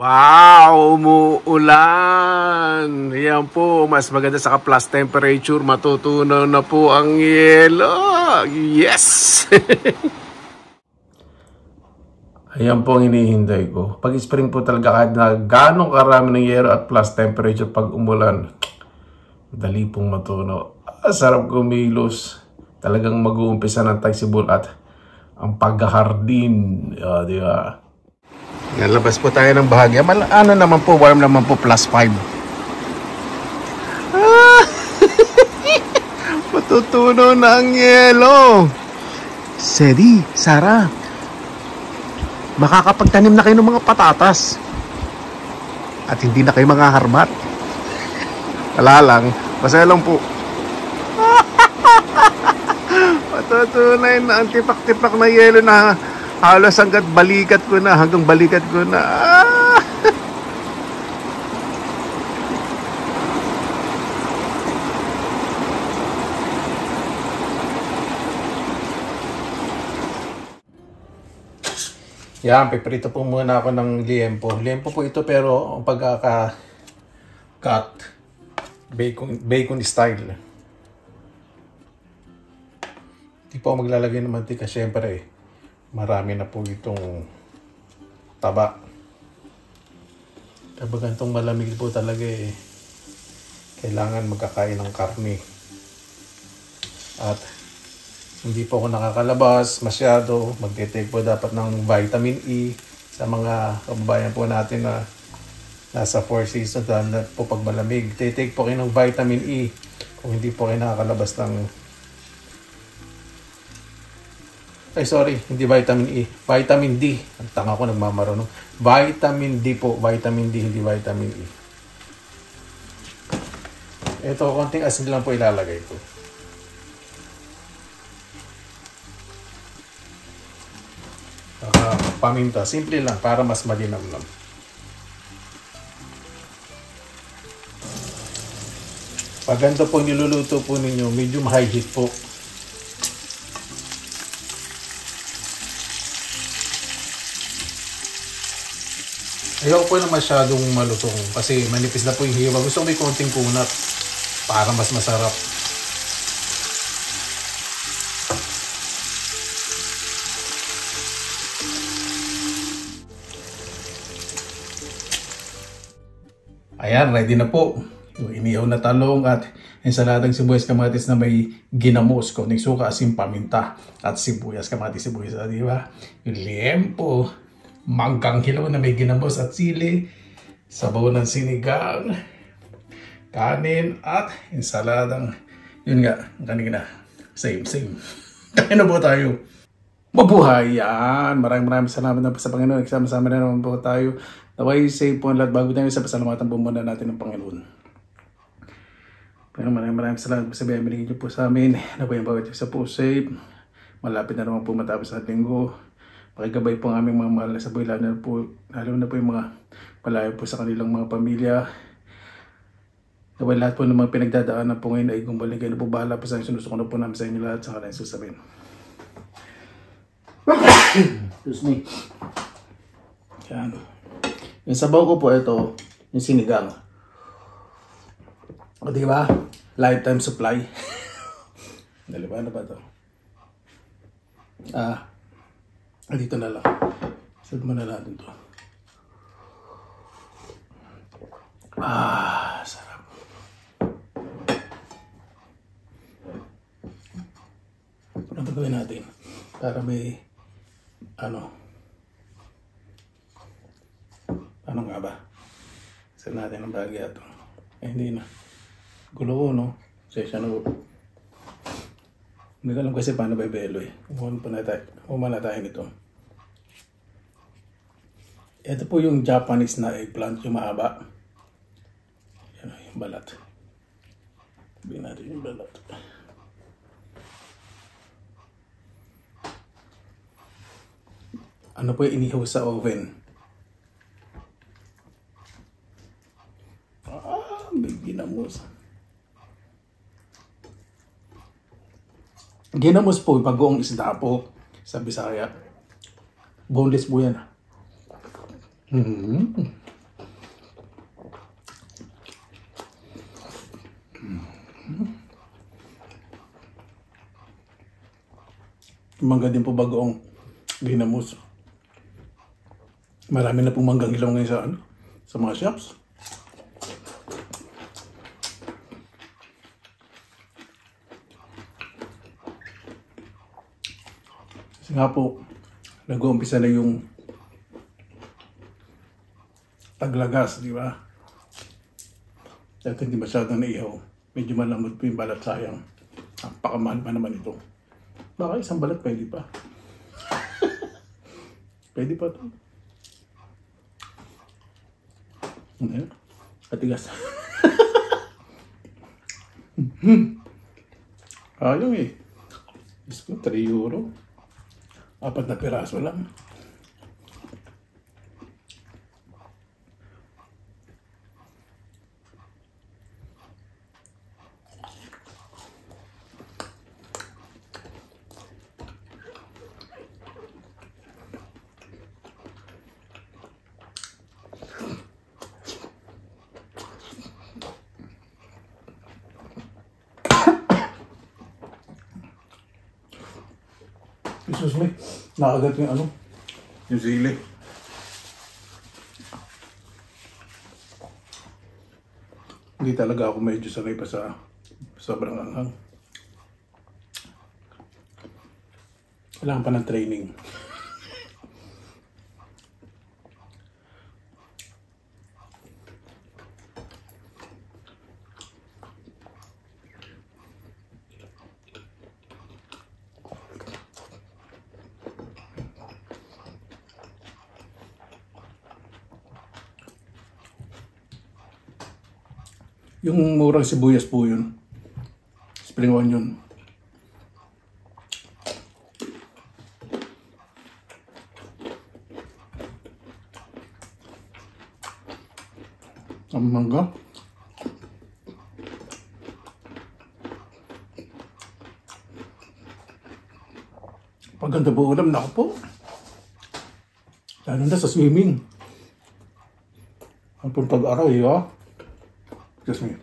Wow, umuulan. Yan po, mas maganda sa plus temperature, matutunaw na po ang yelo. Yes! Ayan po ang hinihintay ko. Pag spring po talaga kahit na ganong karami ng yelo at plus temperature pag umulan, dali pong matunaw. Sarap kumilos. Talagang mag-uumpisa ng tagsibol at ang paghahardin. Di ba? Nalabas po tayo ng bahagya. Ano naman po, warm naman po, plus 5. Matutunaw na ang yelo. Sedi, Sara, makakapagtanim na kayo ng mga patatas. At hindi na kayo mga harmat. Wala lang, masaya lang po. Matutunay na ang tipak-tipak na yelo na halos hanggang balikat ko na. Yan, piprito po muna ako ng liempo. Liempo po ito pero ang pagkaka-cut, bacon style. Hindi po ako maglalagay ng mantika, syempre. Marami na po itong taba. Kapag ganitong malamig po talaga kailangan magkakain ng karne. At hindi po ako nakakalabas masyado. Magte-take po dapat ng vitamin E sa mga kababayan po natin na nasa 4 seasons na po pag malamig. Take po kayo ng vitamin E kung hindi po kayo nakakalabas ng hindi vitamin E. Vitamin D. Ang tanga ko, nagmamarunong. Vitamin D po. Vitamin D, hindi vitamin E. Ito, konting asin lang po ilalagay ko. Paminta. Simple lang, para mas malinamnam. Pag ganito po niluluto po ninyo, medyo high heat po. Ayoko po na masyadong malutong kasi manipis na po yung hiwa. Gusto ko may konting kunat para mas masarap. Ayan, ready na po. Yung inihaw na talong at ensaladang sibuyas kamatis na may ginamos, konting suka, asin, paminta at sibuyas kamatis, sibuyas, di ba? Yung liempo. Manggang hilaw na may ginamos at sili, sabaw ng sinigang, kanin at ensaladang, yun nga, kanina, same. Kaya na po tayo. Mabuhay yan! Maraming salamat na po sa Panginoon. Sama-sama na naman po tayo. Naway safe po ang lahat bago tayo sa pasalamatan po muna natin ng Panginoon. Pero maraming salamat po sa biyaya binigay niyo po sa amin. Naway ang bawat isa po safe. Malapit na naman po matapos ang linggo. Pakigabay po ang aming mga mahal na sa buhay, lalo na po yung mga malayo po sa kanilang mga pamilya. Naway lahat po ng mga pinagdadaanan po ngayon ay gumaling kayo na po, bahala po sa inyo. Sinusuko na po namin sa inyo lahat sa kanilang susabihin. Excuse me. Yan. Yung sabaw ko po ito, yung sinigang. O diba? Lifetime supply. Naliba na ba ito? Dito na lang. Sad mo na natin to. Sarap. Ano ba gawin natin? Para may ano nga ba? Sad natin ang bagay ito. Hindi na. Gulo ko, no? Sesya na ko. Hindi ko alam kasi paano bebelo eh. Umana tayo nito. Ito po yung Japanese na eggplant, yung mahaba. Yan yung balat. Sabihin natin yung balat. Ano po yung inihaw sa oven? May ginamos. Ginamos po, bagoong isda po sa Bisaya. Boneless po yan. Mangga din po bagoong ginamos. Marami na pong manggang hilaw ngayon sa mga shops. Kasi nga po, nag-uumpisa na yung taglagas, di ba? Dahil hindi masyadong naihaw. Medyo malambot po yung balat, sayang. Napakamahal pa naman ito. Baka isang balat pwede pa. Pwede pa ito. Katigas. Ayaw eh. Diyos ko, 3 euro. 4 na piraso lang. Excuse me, nakagat yung yung sili. Hindi talaga ako medyo sanay pa sa sobrang anghang. Kailangan pa ng training. Yung murang sibuyas po yun. Spring onion. Ang mangga. Pag ganda po ulam, naku po. Lalo na sa swimming. Ang pag-araw, ha? Excuse me.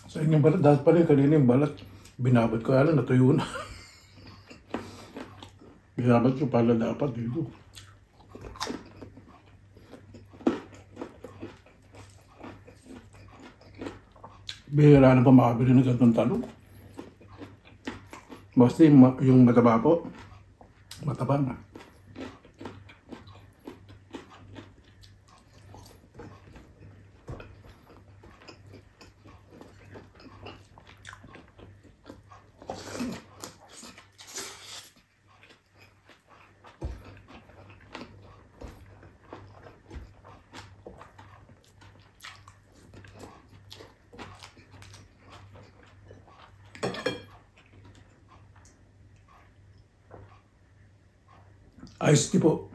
Sa inyong balat, dahil pala yung kanina yung balat, binabad ko, alam, natuyo na. Binabad ko pala dapat dito. Bihira na pa makabili ng gantong talong. Basta yung mataba po, mataba na. Iced tea po.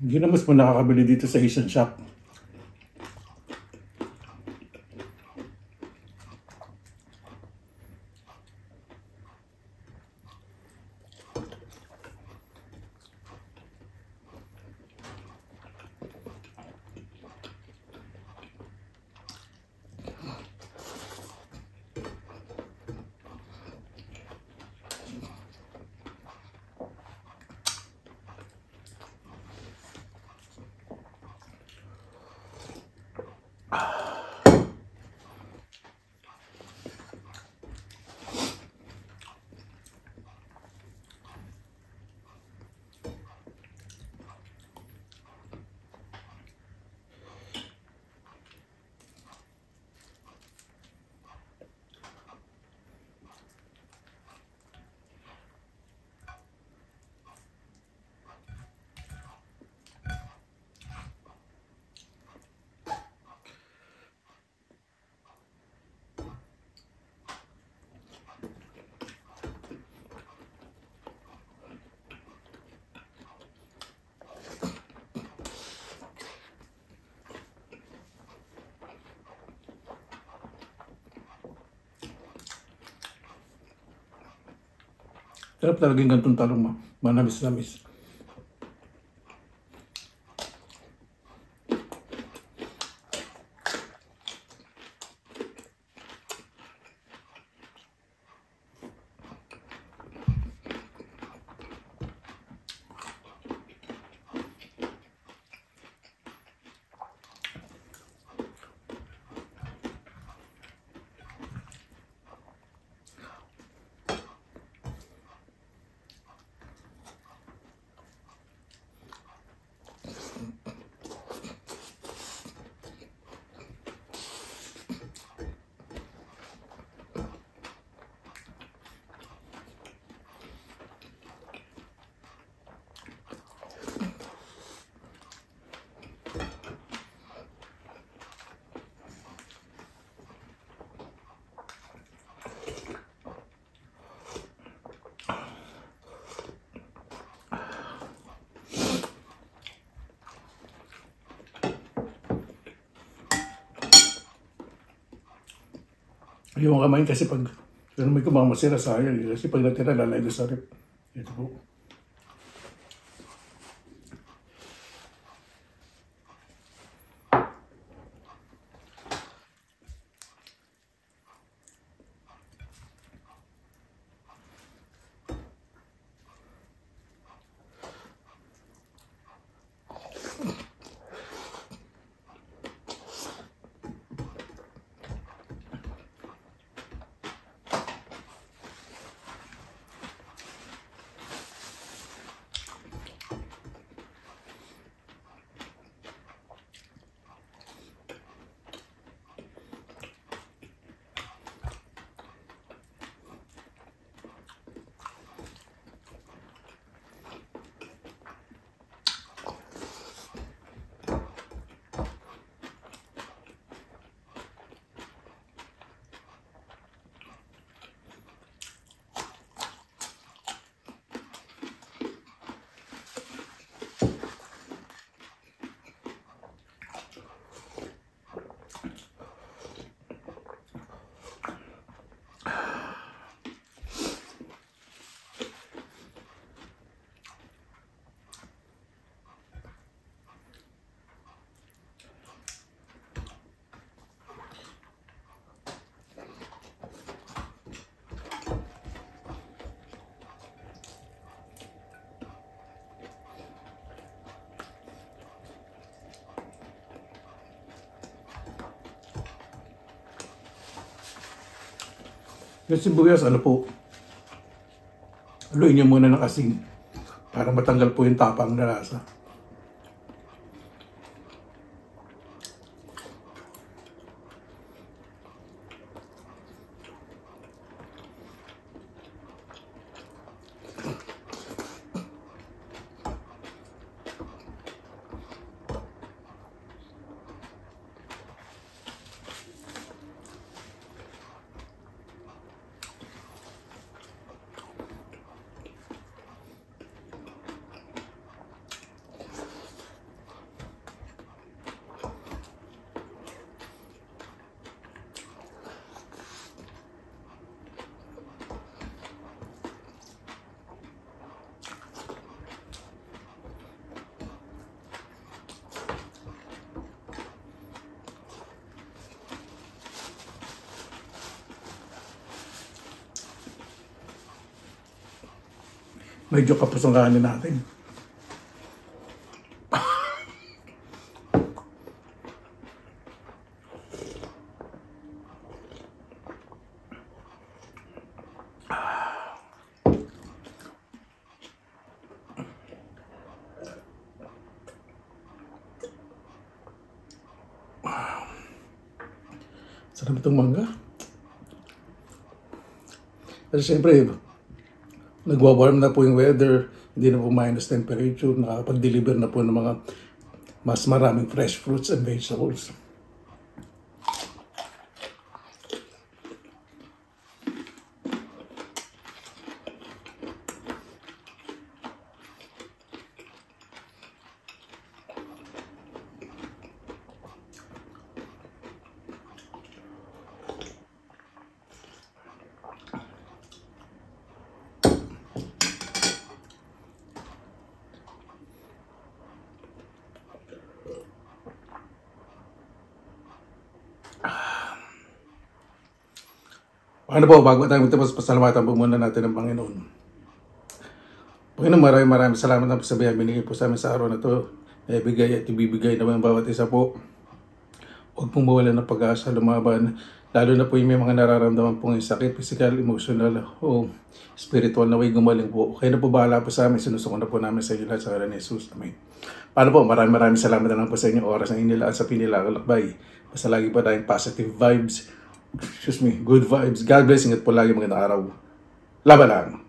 Hindi na mas mo nakakabili dito sa Asian shop. Sarap talaga yung ganitong talong, manamis-namis. Yung kamay kasi pag may kumamasira sayang. Kasi pag natira, lalay doon sa rep. Ito po. Yung sibuyas, ano po, haluin nyo muna ng asin para matanggal po yung tapang na lasa. Medyo kapos ang kanin natin. Sarap itong mangga. Kasi siyempre, nagwa-warm na po yung weather, hindi na po minus temperature, nakakapag-deliver na po ng mga mas maraming fresh fruits and vegetables. Ano po, bago tayo magtapos, pasalamatan po muna natin ang Panginoon. Panginoon, maraming salamat na po sa biyaya binigay po sa amin sa araw na ito. Ibigay at ibibigay naman bawat isa po. Huwag pong mawalan ng pag-asa, lumaban. Lalo na po yung may mga nararamdaman pong sakit, physical, emotional, o spiritual na way gumaling po. Kayo na po bahala po sa amin. Sinusuko na po namin sa inyo lahat sa ngalan ni Jesus. Amen. Paano po? Maraming salamat na lang po sa inyong oras na inilaan sa pinilakalakbay. Basta lagi pa tayong positive vibes. Good vibes. God bless. Ingat po lagi, magandang araw. Laban lang.